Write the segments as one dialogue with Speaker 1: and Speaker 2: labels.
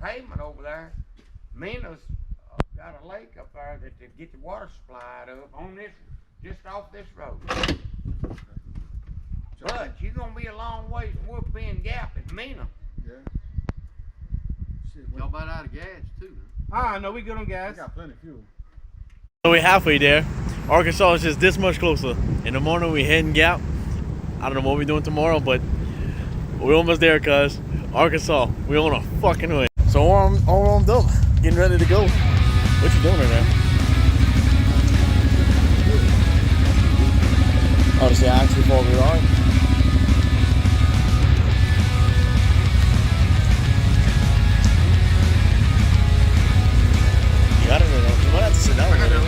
Speaker 1: pavement over there. Mena's got a lake up there that they get the water supply out of on this, just off this road. But you're gonna be a long ways from Wolf Pen Gap at Mena.
Speaker 2: Yeah.
Speaker 3: Y'all about out of gas too, huh?
Speaker 2: Ah, no, we good on gas. We got plenty of fuel.
Speaker 4: So we're halfway there. Arkansas is just this much closer. In the morning we heading Gap. I don't know what we're doing tomorrow, but we're almost there, cuz. Arkansas, we're on a fucking way. So all armed up, getting ready to go. What you doing right now? Oh, to say I actually fall the ride. You got it or no? You might have to sit down. I know.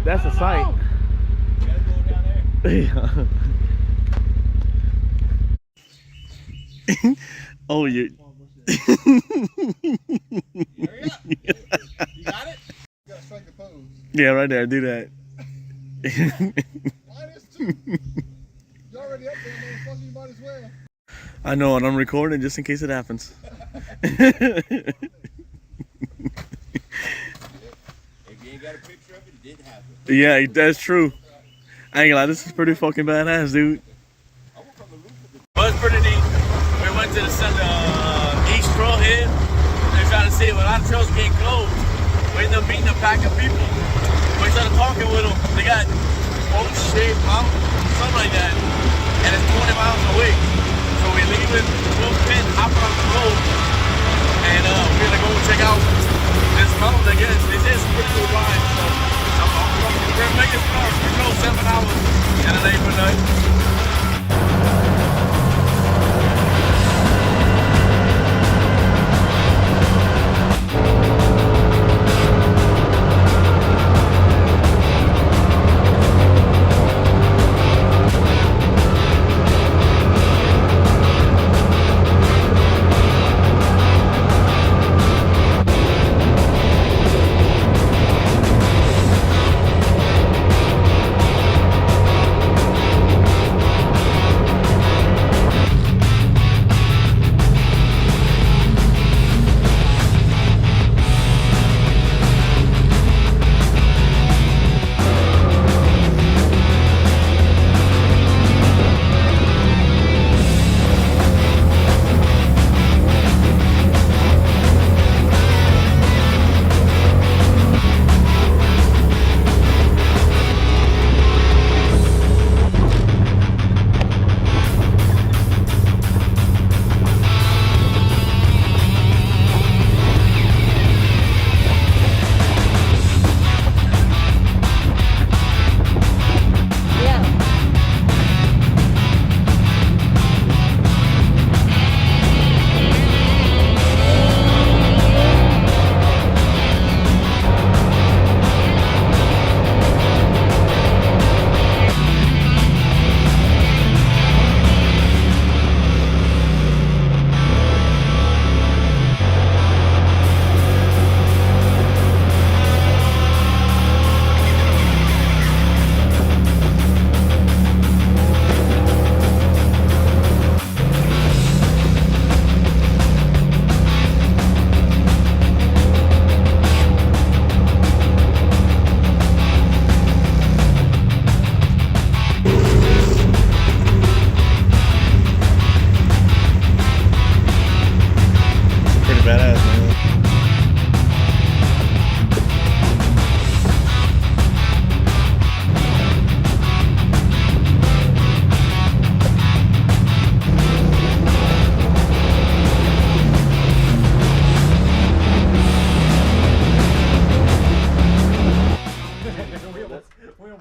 Speaker 4: That's a sight.
Speaker 3: You gotta go down there.
Speaker 4: Oh, you.
Speaker 3: Hurry up. You got it? You gotta strike the pose.
Speaker 4: Yeah, right there. Do that.
Speaker 3: Why this too? You already up there, motherfucker. You might as well.
Speaker 4: I know, and I'm recording just in case it happens.
Speaker 3: If you ain't got a picture of it, it did happen.
Speaker 4: Yeah, that's true. I ain't gonna lie, this is pretty fucking badass, dude. Well, it's pretty neat. We went to the East Trailhead. They're trying to see it, but our trails getting closed. We ended up meeting a pack of people. We started talking with them. They got Oak Shape Mountain, something like that. And it's 20 miles away. So we're leaving Wolf Pen, hopping on the road. And we're gonna go check out this mountain, I guess. It is pretty cool ride. So we're gonna make it far. We go 7 hours and an 8 per night.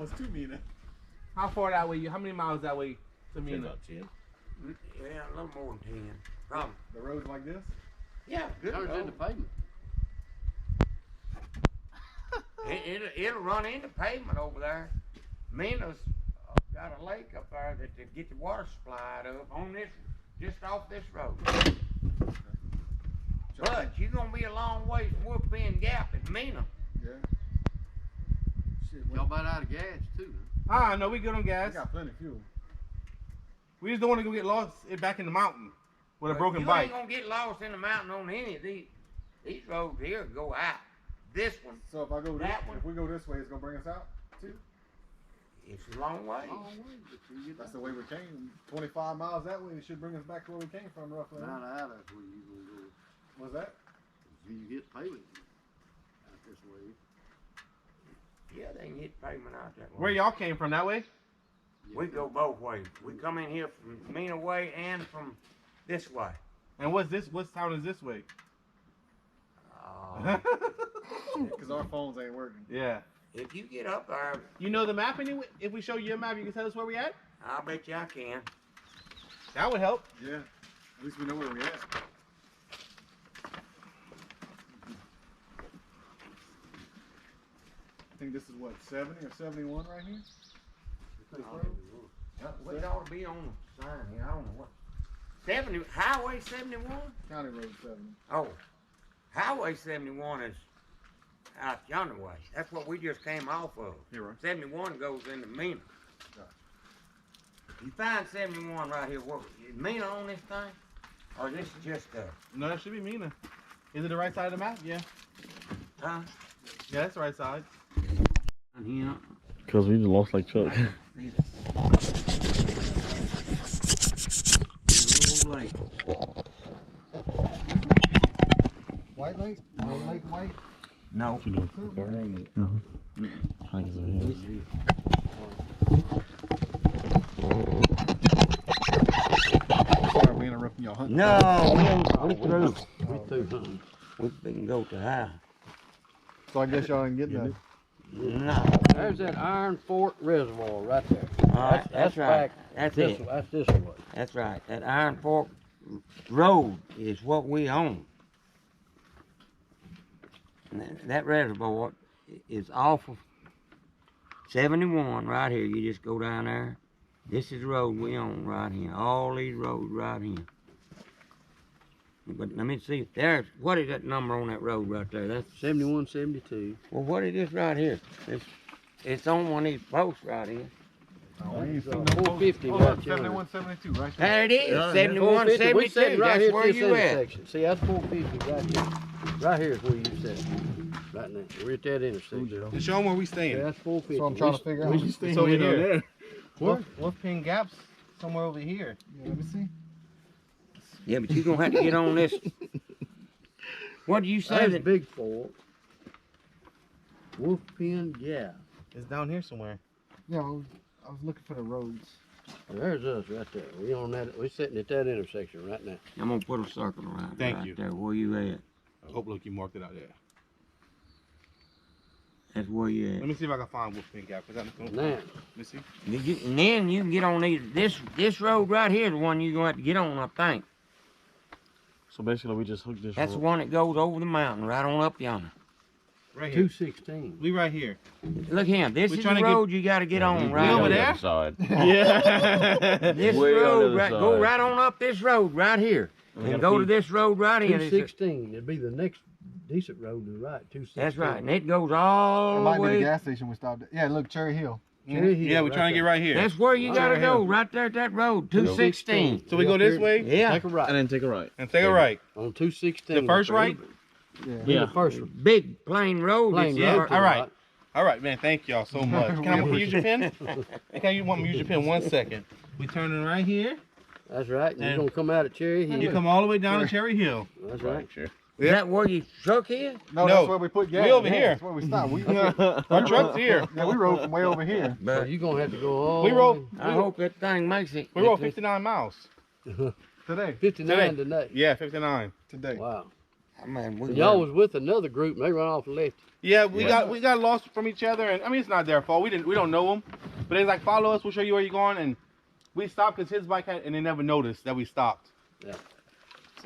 Speaker 2: almost 2 Mena.
Speaker 3: How far that way? How many miles that way to Mena?
Speaker 4: About 10.
Speaker 1: Yeah, a little more than 10. Probably.
Speaker 2: The road's like this?
Speaker 1: Yeah, good
Speaker 5: Turns
Speaker 1: road.
Speaker 5: into pavement.
Speaker 1: It'll run into pavement over there. Mena's got a lake up there that to get the water supplied up on this, just off this road. But you're gonna be a long ways from Wolf Pen Gap at Mena.
Speaker 2: Yeah. Shit,
Speaker 5: Y'all about out of gas too.
Speaker 3: Ah, no, we good on
Speaker 2: we
Speaker 3: gas.
Speaker 2: got plenty of fuel.
Speaker 3: We just don't want to go get lost back in the mountain with a broken
Speaker 1: you
Speaker 3: bike.
Speaker 1: ain't gonna get lost in the mountain on any of these. These roads here go out. This one,
Speaker 2: So if I go
Speaker 1: That one?
Speaker 2: if we go this way, it's gonna bring us out too.
Speaker 1: it's a long way.
Speaker 2: That's the way we came. 25 miles that way, it should bring us back to where we came from, roughly.
Speaker 5: Not out of where you gonna go.
Speaker 2: What's that?
Speaker 5: You get pavement out this way.
Speaker 1: Yeah, they can hit pavement out that way.
Speaker 3: Where y'all came from? That way?
Speaker 1: We go both ways. We come in here from Mena way and from this way.
Speaker 3: And what's this? What town is this way?
Speaker 2: Because our phones ain't working.
Speaker 3: Yeah.
Speaker 1: If you get up there,
Speaker 3: You know the map anyway? If we show you a map, you can tell us where we at?
Speaker 1: I'll bet you I can.
Speaker 3: That would help.
Speaker 2: Yeah. At least we know where we're at. I think this is what, 70 or 71 right here?
Speaker 1: It ought to be on the sign here. I don't know what. 70, Highway 71?
Speaker 2: County Road 70.
Speaker 1: Oh, Highway 71 is out yonder way. That's what we just came off of.
Speaker 2: Here, right?
Speaker 1: 71 goes into Mena.
Speaker 2: Gotcha.
Speaker 1: You find 71 right here. What, is Mena on this thing? Or this is just
Speaker 3: No, that should be Mena. Is it the right side of the map? Yeah.
Speaker 1: huh?
Speaker 3: Yeah, that's the right side.
Speaker 1: Here.
Speaker 4: Because we just lost like Chuck.
Speaker 2: White Lake? Lake White?
Speaker 1: No.
Speaker 2: Sorry, we interrupting y'all hunting.
Speaker 1: No, we through.
Speaker 5: We through hunting.
Speaker 1: We can go to high.
Speaker 2: So I guess y'all ain't getting that.
Speaker 1: No.
Speaker 5: There's that Iron Fork Reservoir right there.
Speaker 1: All right, that's right.
Speaker 5: back
Speaker 1: That's
Speaker 5: this
Speaker 1: it.
Speaker 5: That's this way.
Speaker 1: That's right. That Iron Fork Road is what we own. And that reservoir is off of 71 right here. You just go down there. This is the road we own right here. All these roads right here. But let me see. There's, what is that number on that road right there? That's
Speaker 5: 71, 72.
Speaker 1: well, what is this right here? It's on one of these posts right here.
Speaker 2: Oh, we ain't seen no
Speaker 5: 450
Speaker 2: Oh,
Speaker 5: right
Speaker 2: look,
Speaker 5: there.
Speaker 2: 71, 72, right
Speaker 1: There
Speaker 2: there.
Speaker 1: it is.
Speaker 5: Yeah,
Speaker 1: 71,
Speaker 5: 450. We
Speaker 1: 72.
Speaker 5: sitting right
Speaker 1: That's
Speaker 5: here
Speaker 1: where
Speaker 5: at this
Speaker 1: you at.
Speaker 5: intersection. See, that's 450 right there. Right here is where you sit. Right now. We're at that intersection.
Speaker 3: Show them where we staying.
Speaker 5: Yeah, that's 450.
Speaker 2: So I'm trying to figure out.
Speaker 3: It's over here.
Speaker 5: What?
Speaker 3: Wolf Pen Gap's somewhere over here.
Speaker 2: Yeah, let me see.
Speaker 1: Yeah, but you're going to have to get on this. What do you say?
Speaker 5: That's
Speaker 1: That,
Speaker 5: Big Fork. Wolf Pen Gap.
Speaker 3: It's down here somewhere.
Speaker 2: Yeah, I was looking for the roads.
Speaker 5: There's us right there. We on that. We're sitting at that intersection right now.
Speaker 1: I'm going to put a circle around
Speaker 3: Thank
Speaker 1: right
Speaker 3: you.
Speaker 1: there. Where you at?
Speaker 3: I hope look you marked it out there.
Speaker 1: That's where you
Speaker 3: Let
Speaker 1: at.
Speaker 3: me see if I can find Wolf Pen Gap. Let
Speaker 5: Now,
Speaker 3: me see.
Speaker 1: And then you can get on this road right here is the one you're going to have to get on, I think.
Speaker 4: So basically, we just hooked this.
Speaker 1: That's the one that goes over the mountain, right on up yonder.
Speaker 3: Right here.
Speaker 5: 216.
Speaker 3: We right here.
Speaker 1: Look here, this
Speaker 3: We
Speaker 1: is the
Speaker 3: trying to get-
Speaker 1: road you got to get on right
Speaker 3: over
Speaker 1: over
Speaker 3: there?
Speaker 4: Side.
Speaker 3: Yeah.
Speaker 1: This
Speaker 4: Way on the
Speaker 1: road,
Speaker 4: other
Speaker 1: right, go
Speaker 4: side.
Speaker 1: right on up this road right here.
Speaker 4: We
Speaker 1: And
Speaker 4: gotta
Speaker 1: go to
Speaker 4: keep-
Speaker 1: this road right in. It's a-
Speaker 5: 216. It'd be the next decent road to the right. 216.
Speaker 1: That's right, and it goes
Speaker 2: It
Speaker 1: all
Speaker 2: might
Speaker 1: the
Speaker 2: be the
Speaker 1: way.
Speaker 2: gas station we stopped at. Yeah, look, Cherry Hill.
Speaker 5: Cherry Hill,
Speaker 3: Yeah, we're
Speaker 5: right
Speaker 3: trying to get
Speaker 5: there.
Speaker 3: right here.
Speaker 1: That's where you got to
Speaker 3: Cherry
Speaker 1: go,
Speaker 3: Hill.
Speaker 1: right there at that road, 216.
Speaker 3: So we go this way?
Speaker 1: Yeah.
Speaker 5: Take a right.
Speaker 4: And then take a right.
Speaker 3: And take a right.
Speaker 5: On 216.
Speaker 3: The first right?
Speaker 2: Yeah.
Speaker 5: Yeah. The first one.
Speaker 1: Big plain road.
Speaker 5: Plain
Speaker 1: it's
Speaker 3: Yeah,
Speaker 5: road to
Speaker 3: all
Speaker 5: the
Speaker 3: right. All right, man. Thank y'all so much. Can I use your pen? Can you want me to use your pen 1 second? We turning right here.
Speaker 5: That's right. And
Speaker 3: And-
Speaker 5: you're going to come out at Cherry Hill.
Speaker 3: You come all the way down to Cherry Hill.
Speaker 5: That's right.
Speaker 4: Sure.
Speaker 1: Is that where you truck is?
Speaker 2: No,
Speaker 3: No,
Speaker 2: that's where we put gas.
Speaker 3: we over
Speaker 2: Yeah,
Speaker 3: here.
Speaker 2: That's where we stopped. We,
Speaker 3: Our truck's here.
Speaker 2: yeah, we rode from way over here.
Speaker 5: So
Speaker 1: But
Speaker 5: you're going to have to go all
Speaker 3: We
Speaker 5: the
Speaker 3: rode.
Speaker 5: way.
Speaker 1: I hope that thing makes it.
Speaker 3: We rode
Speaker 1: If it-
Speaker 3: 59 miles.
Speaker 2: Today.
Speaker 5: 59 today.
Speaker 3: Yeah, 59.
Speaker 2: Today.
Speaker 5: Wow.
Speaker 1: I mean, we
Speaker 5: Y'all was with another group and they run off and left.
Speaker 3: Yeah, we got lost from each other, and I mean it's not their fault. We don't know them, but they like follow us. We'll show you where you're going, and we stopped because his bike had, and they never noticed that we stopped.
Speaker 5: Yeah.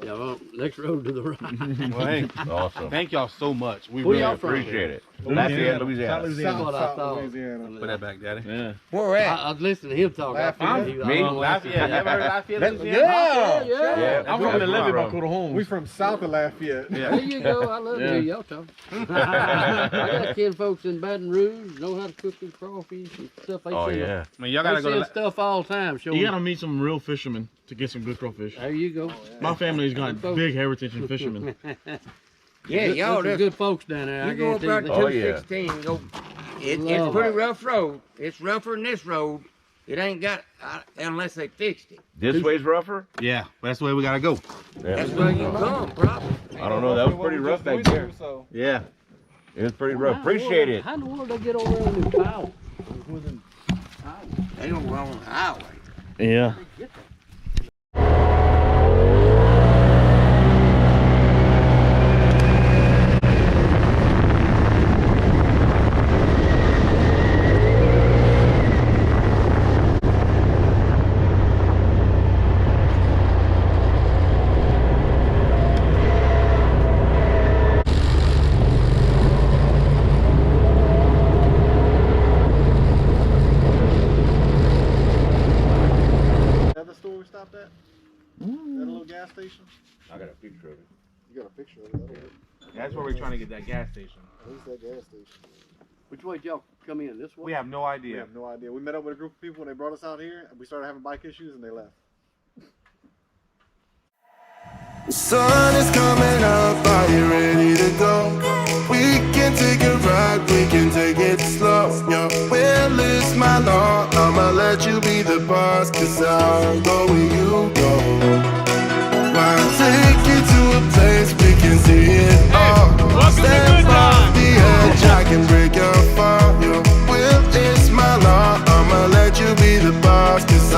Speaker 5: Yeah, well, next road to the right.
Speaker 3: Well, hey,
Speaker 6: Awesome.
Speaker 3: thank y'all so much. We
Speaker 5: Where
Speaker 3: really
Speaker 5: y'all from?
Speaker 6: Appreciate it.
Speaker 2: Louisiana.
Speaker 6: Louisiana.
Speaker 5: That's what I
Speaker 2: South
Speaker 5: thought.
Speaker 2: Louisiana.
Speaker 3: Put that back, Daddy.
Speaker 4: Yeah.
Speaker 1: Where at?
Speaker 5: I was listening to him talk.
Speaker 2: Lafayette.
Speaker 6: Me?
Speaker 3: Lafayette. You ever heard of Lafayette,
Speaker 1: Yeah.
Speaker 3: Louisiana?
Speaker 5: Yeah.
Speaker 6: Yeah.
Speaker 4: I'm from the Levy by Coda Homes.
Speaker 2: We from south of Lafayette.
Speaker 5: There you go. I love to hear y'all talk. I got 10 folks in Baton Rouge know how to cook and crawfish and stuff. They
Speaker 6: Oh
Speaker 5: send,
Speaker 6: yeah.
Speaker 3: I mean, y'all
Speaker 5: They
Speaker 3: gotta go
Speaker 5: send
Speaker 3: to.
Speaker 5: stuff all the time. Show
Speaker 4: You
Speaker 5: 'em.
Speaker 4: gotta meet some real fishermen to get some good crawfish.
Speaker 5: There you go.
Speaker 4: My family's got big heritage in fishermen.
Speaker 1: Yeah,
Speaker 5: There's
Speaker 1: y'all
Speaker 5: some
Speaker 1: just
Speaker 5: good folks down there. I
Speaker 1: you go up
Speaker 5: guarantee
Speaker 1: there to
Speaker 5: you.
Speaker 6: Oh, yeah.
Speaker 1: 216 and go. It's
Speaker 5: Love
Speaker 1: a pretty rough road. It's rougher than this road. It ain't got unless they fixed it.
Speaker 6: This way's rougher?
Speaker 3: Yeah, but that's the way we gotta go.
Speaker 1: That's
Speaker 6: Yeah.
Speaker 1: where you come, probably.
Speaker 6: I don't know. That was pretty rough back there.
Speaker 2: So.
Speaker 3: Yeah.
Speaker 6: It was pretty rough. Appreciate it.
Speaker 5: How in the world they get over there in the power?
Speaker 1: They don't run on the highway.
Speaker 4: Yeah.
Speaker 2: That the store we stopped at? That little gas station?
Speaker 6: I got a picture of it.
Speaker 2: You got a picture of it. That'll work.
Speaker 3: That's where we're trying to get that gas station.
Speaker 2: At least that gas station.
Speaker 5: Which way did y'all come in? This way?
Speaker 3: We have no
Speaker 2: We
Speaker 3: idea.
Speaker 2: have no idea. We met up with a group of people and they brought us out here and we started having bike issues and they left.
Speaker 7: The sun is coming up, are you ready to go? We can take a ride, we can take it slow. Your will is my law, I'ma let you be the boss, cause I'll go where you go. I'll take you to a place we can see it all. Step off the edge, I can break your fall. Your will is my law, I'ma let you be the boss, cause